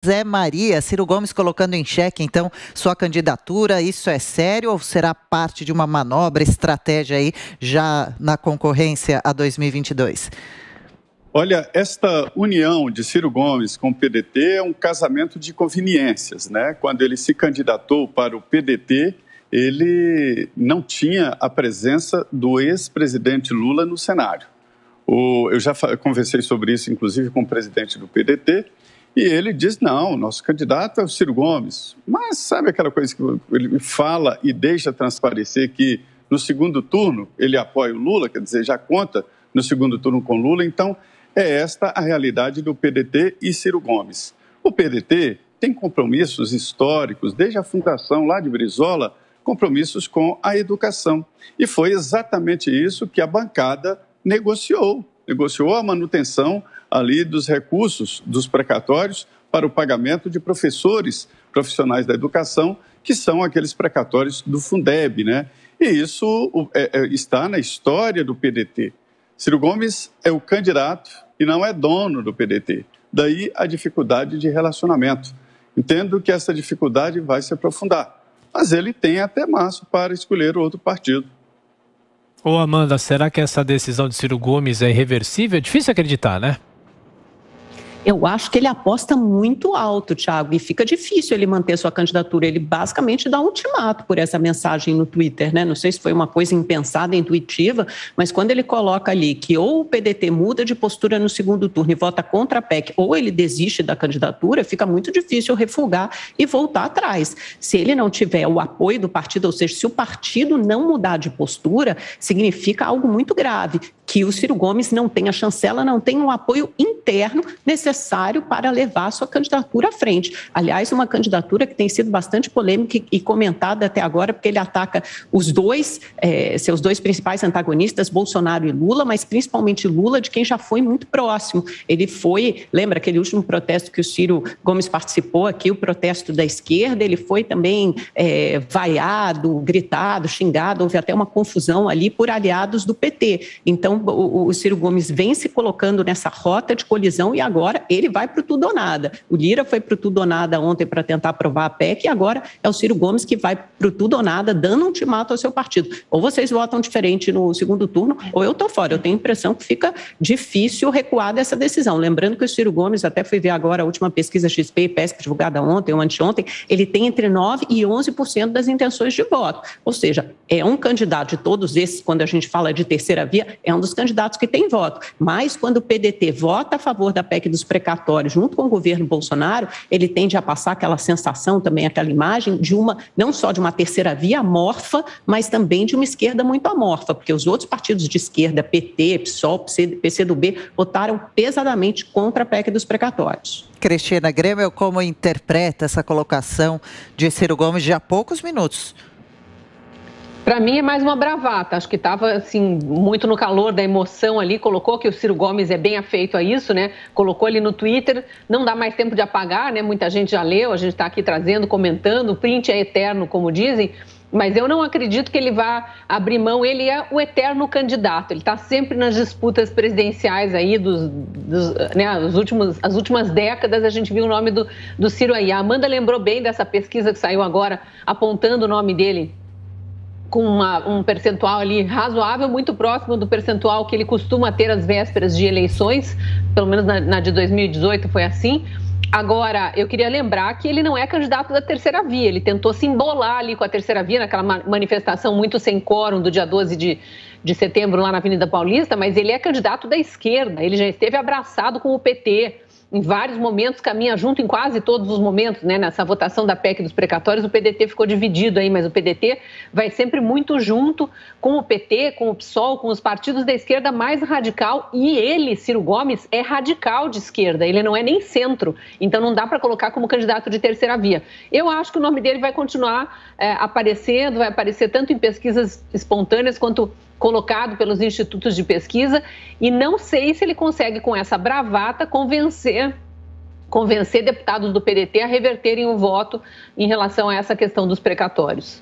Zé Maria, Ciro Gomes colocando em xeque, então, sua candidatura, isso é sério ou será parte de uma manobra, estratégia aí, já na concorrência a 2022? Olha, esta união de Ciro Gomes com o PDT é um casamento de conveniências, né? Quando ele se candidatou para o PDT, ele não tinha a presença do ex-presidente Lula no cenário. Eu já conversei sobre isso, inclusive, com o presidente do PDT, e ele diz, não, nosso candidato é o Ciro Gomes. Mas sabe aquela coisa que ele fala e deixa transparecer que no segundo turno ele apoia o Lula, quer dizer, já conta no segundo turno com Lula. Então, é esta a realidade do PDT e Ciro Gomes. O PDT tem compromissos históricos, desde a fundação lá de Brizola, compromissos com a educação. E foi exatamente isso que a bancada negociou a manutenção ali dos recursos dos precatórios para o pagamento de professores profissionais da educação, que são aqueles precatórios do Fundeb, né? E isso está na história do PDT. Ciro Gomes é o candidato e não é dono do PDT. Daí a dificuldade de relacionamento. Entendo que essa dificuldade vai se aprofundar, mas ele tem até março para escolher outro partido. Ô Amanda, será que essa decisão de Ciro Gomes é irreversível? É difícil acreditar, né? Eu acho que ele aposta muito alto, Thiago, e fica difícil ele manter sua candidatura. Ele basicamente dá um ultimato por essa mensagem no Twitter, né? Não sei se foi uma coisa impensada, intuitiva, mas quando ele coloca ali que ou o PDT muda de postura no segundo turno e vota contra a PEC, ou ele desiste da candidatura, fica muito difícil refugar e voltar atrás. Se ele não tiver o apoio do partido, ou seja, se o partido não mudar de postura, significa algo muito grave, que o Ciro Gomes não tem a chancela, não tem um apoio interno necessário para levar a sua candidatura à frente. Aliás, uma candidatura que tem sido bastante polêmica e comentada até agora, porque ele ataca os dois, seus dois principais antagonistas, Bolsonaro e Lula, mas principalmente Lula, de quem já foi muito próximo. Ele foi, lembra aquele último protesto que o Ciro Gomes participou aqui, o protesto da esquerda, ele foi também vaiado, gritado, xingado, houve até uma confusão ali por aliados do PT. Então, o Ciro Gomes vem se colocando nessa rota de colisão e agora ele vai para o tudo ou nada. O Lira foi para o tudo ou nada ontem para tentar aprovar a PEC e agora é o Ciro Gomes que vai para o tudo ou nada, dando um ultimato ao seu partido. Ou vocês votam diferente no segundo turno, ou eu estou fora. Eu tenho a impressão que fica difícil recuar dessa decisão. Lembrando que o Ciro Gomes, até fui ver agora a última pesquisa XP e PESP divulgada ontem ou anteontem, ele tem entre 9% e 11% das intenções de voto. Ou seja, é um candidato de todos esses, quando a gente fala de terceira via, é um dos candidatos que tem voto. Mas quando o PDT vota a favor da PEC dos precatórios junto com o governo Bolsonaro, ele tende a passar aquela sensação também, aquela imagem de uma, não só de uma terceira via amorfa, mas também de uma esquerda muito amorfa, porque os outros partidos de esquerda, PT, PSOL, PCdoB, votaram pesadamente contra a PEC dos precatórios. Cristina Grêmio, como interpreta essa colocação de Ciro Gomes de há poucos minutos? Para mim é mais uma bravata, acho que estava assim, muito no calor da emoção ali, colocou que o Ciro Gomes é bem afeito a isso, né? Colocou ali no Twitter, não dá mais tempo de apagar, né? Muita gente já leu, a gente está aqui trazendo, comentando, o print é eterno, como dizem, mas eu não acredito que ele vá abrir mão, ele é o eterno candidato, ele está sempre nas disputas presidenciais aí, né, as últimas décadas a gente viu o nome do Ciro aí. A Amanda lembrou bem dessa pesquisa que saiu agora, apontando o nome dele com um percentual ali razoável, muito próximo do percentual que ele costuma ter às vésperas de eleições, pelo menos na de 2018 foi assim. Agora, eu queria lembrar que ele não é candidato da terceira via, ele tentou se embolar ali com a terceira via, naquela manifestação muito sem quórum do dia 12 de setembro lá na Avenida Paulista, mas ele é candidato da esquerda, ele já esteve abraçado com o PT, em vários momentos, caminha junto em quase todos os momentos, né? Nessa votação da PEC dos precatórios, o PDT ficou dividido aí, mas o PDT vai sempre muito junto com o PT, com o PSOL, com os partidos da esquerda mais radical, e ele, Ciro Gomes, é radical de esquerda, ele não é nem centro, então não dá para colocar como candidato de terceira via. Eu acho que o nome dele vai continuar aparecendo, vai aparecer tanto em pesquisas espontâneas quanto colocado pelos institutos de pesquisa, e não sei se ele consegue, com essa bravata, convencer deputados do PDT a reverterem o voto em relação a essa questão dos precatórios.